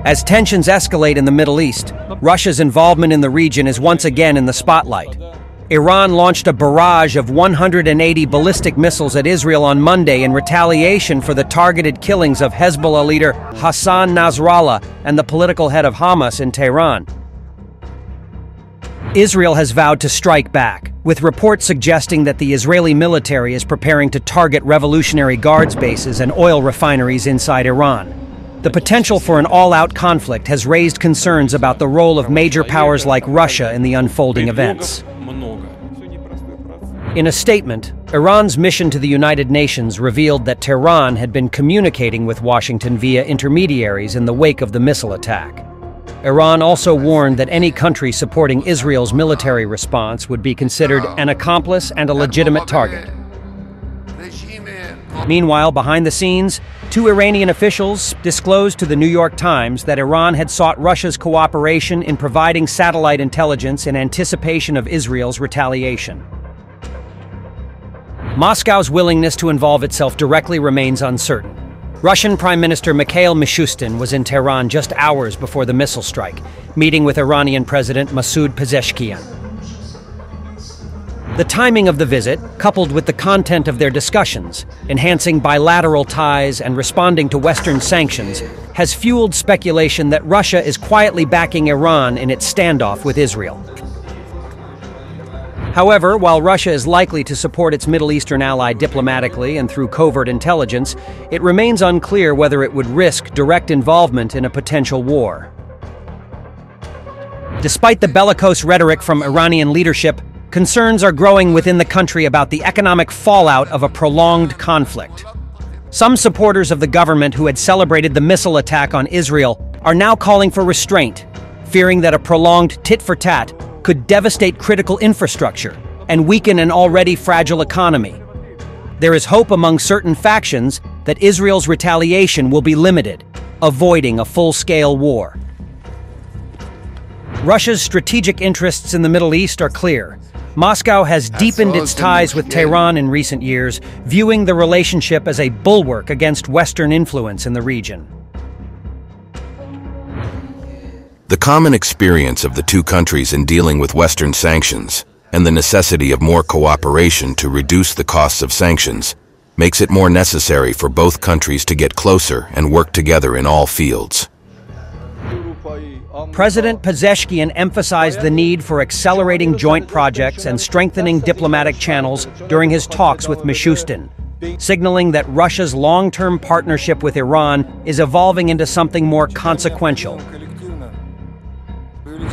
As tensions escalate in the Middle East, Russia's involvement in the region is once again in the spotlight. Iran launched a barrage of 180 ballistic missiles at Israel on Monday in retaliation for the targeted killings of Hezbollah leader Hassan Nasrallah and the political head of Hamas in Tehran. Israel has vowed to strike back, with reports suggesting that the Israeli military is preparing to target Revolutionary Guards bases and oil refineries inside Iran. The potential for an all-out conflict has raised concerns about the role of major powers like Russia in the unfolding events. In a statement, Iran's mission to the United Nations revealed that Tehran had been communicating with Washington via intermediaries in the wake of the missile attack. Iran also warned that any country supporting Israel's military response would be considered an accomplice and a legitimate target. Meanwhile, behind the scenes, two Iranian officials disclosed to the New York Times that Iran had sought Russia's cooperation in providing satellite intelligence in anticipation of Israel's retaliation. Moscow's willingness to involve itself directly remains uncertain. Russian Prime Minister Mikhail Mishustin was in Tehran just hours before the missile strike, meeting with Iranian President Masoud Pezeshkian. The timing of the visit, coupled with the content of their discussions, enhancing bilateral ties and responding to Western sanctions, has fueled speculation that Russia is quietly backing Iran in its standoff with Israel. However, while Russia is likely to support its Middle Eastern ally diplomatically and through covert intelligence, it remains unclear whether it would risk direct involvement in a potential war. Despite the bellicose rhetoric from Iranian leadership, concerns are growing within the country about the economic fallout of a prolonged conflict. Some supporters of the government who had celebrated the missile attack on Israel are now calling for restraint, fearing that a prolonged tit-for-tat could devastate critical infrastructure and weaken an already fragile economy. There is hope among certain factions that Israel's retaliation will be limited, avoiding a full-scale war. Russia's strategic interests in the Middle East are clear. Moscow has deepened its ties with Tehran in recent years, viewing the relationship as a bulwark against Western influence in the region. The common experience of the two countries in dealing with Western sanctions and the necessity of more cooperation to reduce the costs of sanctions makes it more necessary for both countries to get closer and work together in all fields. President Pezeshkian emphasized the need for accelerating joint projects and strengthening diplomatic channels during his talks with Mishustin, signaling that Russia's long-term partnership with Iran is evolving into something more consequential.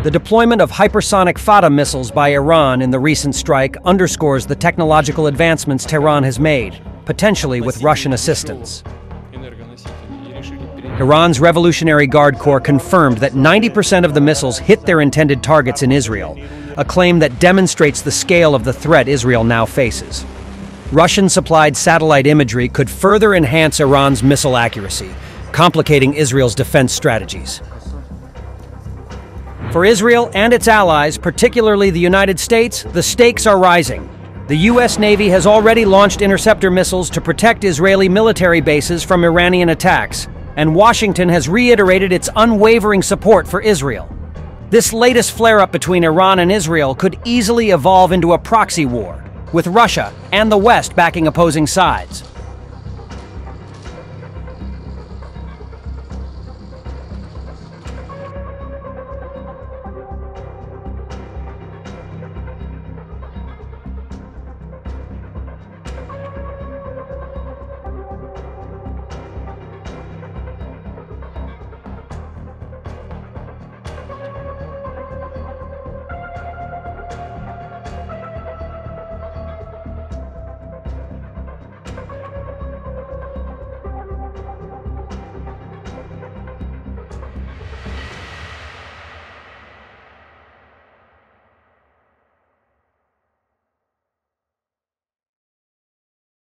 The deployment of hypersonic Fatah missiles by Iran in the recent strike underscores the technological advancements Tehran has made, potentially with Russian assistance. Iran's Revolutionary Guard Corps confirmed that 90% of the missiles hit their intended targets in Israel, a claim that demonstrates the scale of the threat Israel now faces. Russian-supplied satellite imagery could further enhance Iran's missile accuracy, complicating Israel's defense strategies. For Israel and its allies, particularly the United States, the stakes are rising. The U.S. Navy has already launched interceptor missiles to protect Israeli military bases from Iranian attacks, and Washington has reiterated its unwavering support for Israel. This latest flare-up between Iran and Israel could easily evolve into a proxy war, with Russia and the West backing opposing sides.